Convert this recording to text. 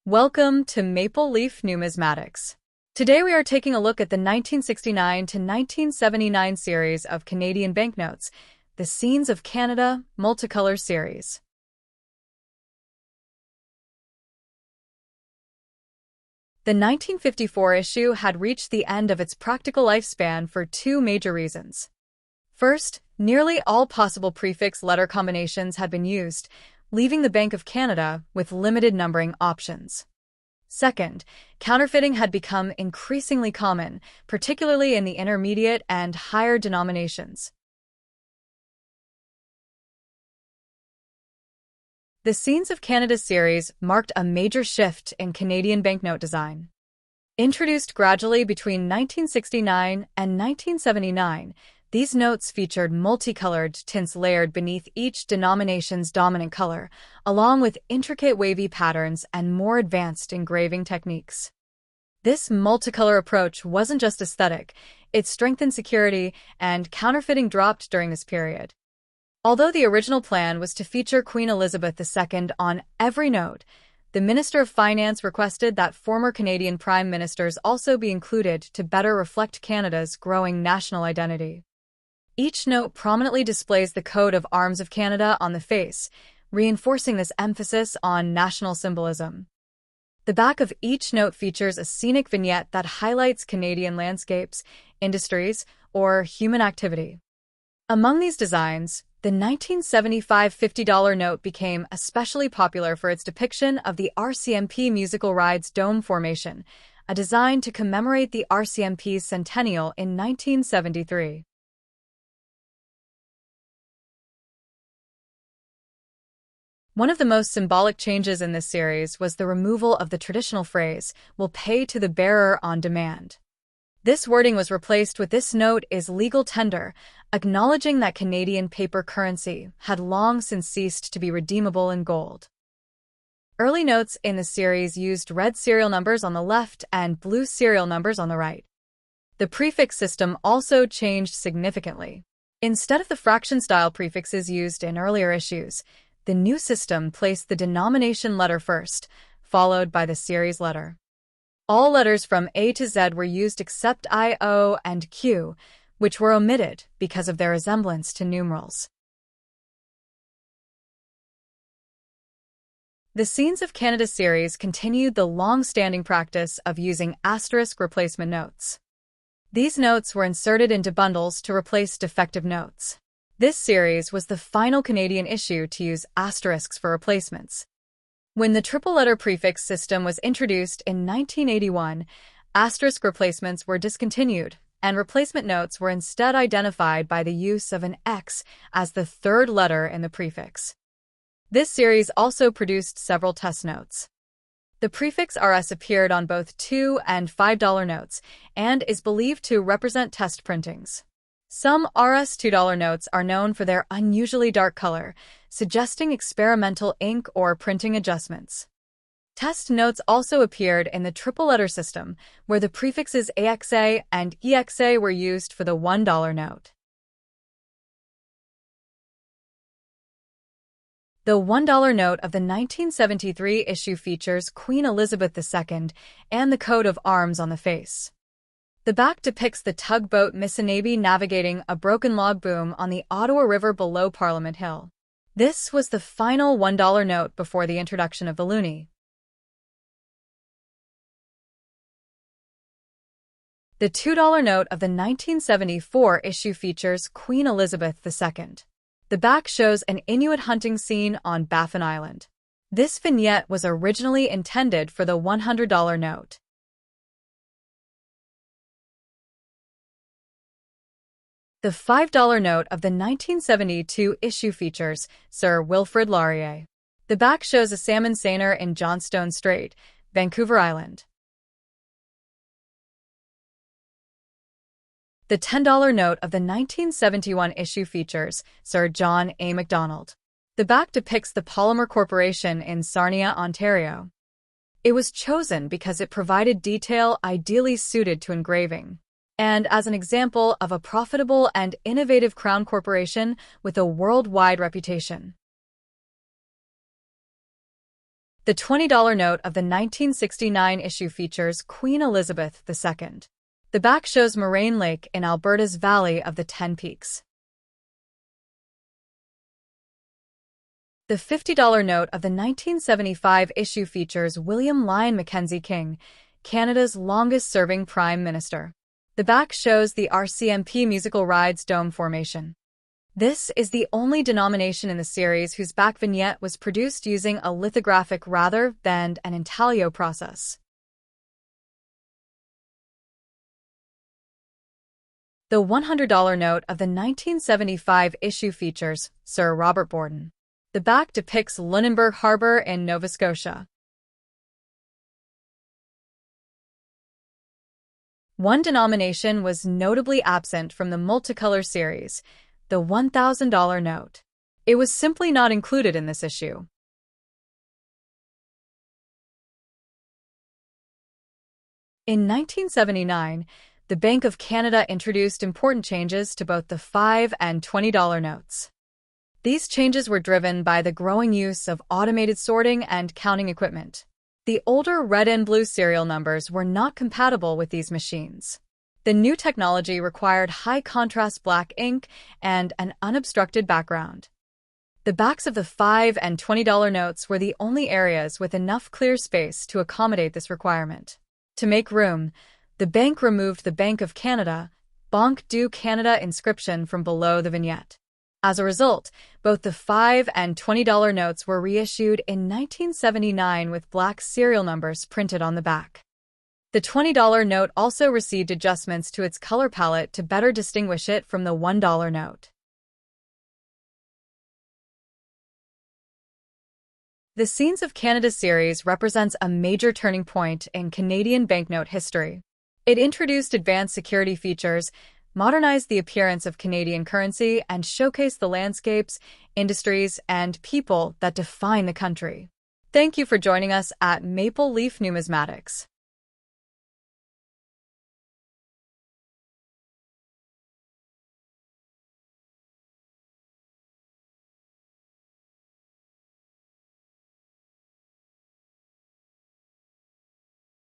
Welcome to Maple Leaf Numismatics. Today we are taking a look at the 1969 to 1979 series of Canadian banknotes, the Scenes of Canada Multicolor Series. The 1954 issue had reached the end of its practical lifespan for two major reasons. First, nearly all possible prefix letter combinations had been used, leaving the Bank of Canada with limited numbering options. Second, counterfeiting had become increasingly common, particularly in the intermediate and higher denominations. The Scenes of Canada series marked a major shift in Canadian banknote design. Introduced gradually between 1969 and 1979, these notes featured multicolored tints layered beneath each denomination's dominant color, along with intricate wavy patterns and more advanced engraving techniques. This multicolor approach wasn't just aesthetic, it strengthened security, and counterfeiting dropped during this period. Although the original plan was to feature Queen Elizabeth II on every note, the Minister of Finance requested that former Canadian Prime Ministers also be included to better reflect Canada's growing national identity. Each note prominently displays the coat of arms of Canada on the face, reinforcing this emphasis on national symbolism. The back of each note features a scenic vignette that highlights Canadian landscapes, industries, or human activity. Among these designs, the 1975 $50 note became especially popular for its depiction of the RCMP musical ride's dome formation, a design to commemorate the RCMP's centennial in 1973. One of the most symbolic changes in this series was the removal of the traditional phrase, "will pay to the bearer on demand." This wording was replaced with "this note is legal tender," acknowledging that Canadian paper currency had long since ceased to be redeemable in gold. Early notes in the series used red serial numbers on the left and blue serial numbers on the right. The prefix system also changed significantly. Instead of the fraction-style prefixes used in earlier issues, the new system placed the denomination letter first, followed by the series letter. All letters from A to Z were used except I, O, and Q, which were omitted because of their resemblance to numerals. The Scenes of Canada series continued the long-standing practice of using asterisk replacement notes. These notes were inserted into bundles to replace defective notes. This series was the final Canadian issue to use asterisks for replacements. When the triple-letter prefix system was introduced in 1981, asterisk replacements were discontinued, and replacement notes were instead identified by the use of an X as the third letter in the prefix. This series also produced several test notes. The prefix RS appeared on both $2 and $5 notes and is believed to represent test printings. Some RS $2 notes are known for their unusually dark color, suggesting experimental ink or printing adjustments. Test notes also appeared in the triple-letter system, where the prefixes AXA and EXA were used for the $1 note. The $1 note of the 1973 issue features Queen Elizabeth II and the coat of arms on the face. The back depicts the tugboat Missinaibi navigating a broken log boom on the Ottawa River below Parliament Hill. This was the final $1 note before the introduction of the loonie. The $2 note of the 1974 issue features Queen Elizabeth II. The back shows an Inuit hunting scene on Baffin Island. This vignette was originally intended for the $100 note. The $5 note of the 1972 issue features Sir Wilfrid Laurier. The back shows a salmon seiner in Johnstone Strait, Vancouver Island. The $10 note of the 1971 issue features Sir John A. Macdonald. The back depicts the Polymer Corporation in Sarnia, Ontario. It was chosen because it provided detail ideally suited to engraving, and as an example of a profitable and innovative crown corporation with a worldwide reputation. The $20 note of the 1969 issue features Queen Elizabeth II. The back shows Moraine Lake in Alberta's Valley of the Ten Peaks. The $50 note of the 1975 issue features William Lyon Mackenzie King, Canada's longest-serving Prime Minister. The back shows the RCMP Musical Rides Dome formation. This is the only denomination in the series whose back vignette was produced using a lithographic rather than an intaglio process. The $100 note of the 1975 issue features Sir Robert Borden. The back depicts Lunenburg Harbour in Nova Scotia. One denomination was notably absent from the multicolor series, the $1,000 note. It was simply not included in this issue. In 1979, the Bank of Canada introduced important changes to both the $5 and $20 notes. These changes were driven by the growing use of automated sorting and counting equipment. The older red and blue serial numbers were not compatible with these machines. The new technology required high-contrast black ink and an unobstructed background. The backs of the $5 and $20 notes were the only areas with enough clear space to accommodate this requirement. To make room, the bank removed the Bank of Canada, Banque du Canada inscription from below the vignette. As a result, both the $5 and $20 notes were reissued in 1979 with black serial numbers printed on the back. The $20 note also received adjustments to its color palette to better distinguish it from the $1 note. The Scenes of Canada series represents a major turning point in Canadian banknote history. It introduced advanced security features, modernized the appearance of Canadian currency, and showcased the landscapes, industries, and people that define the country. Thank you for joining us at Maple Leaf Numismatics.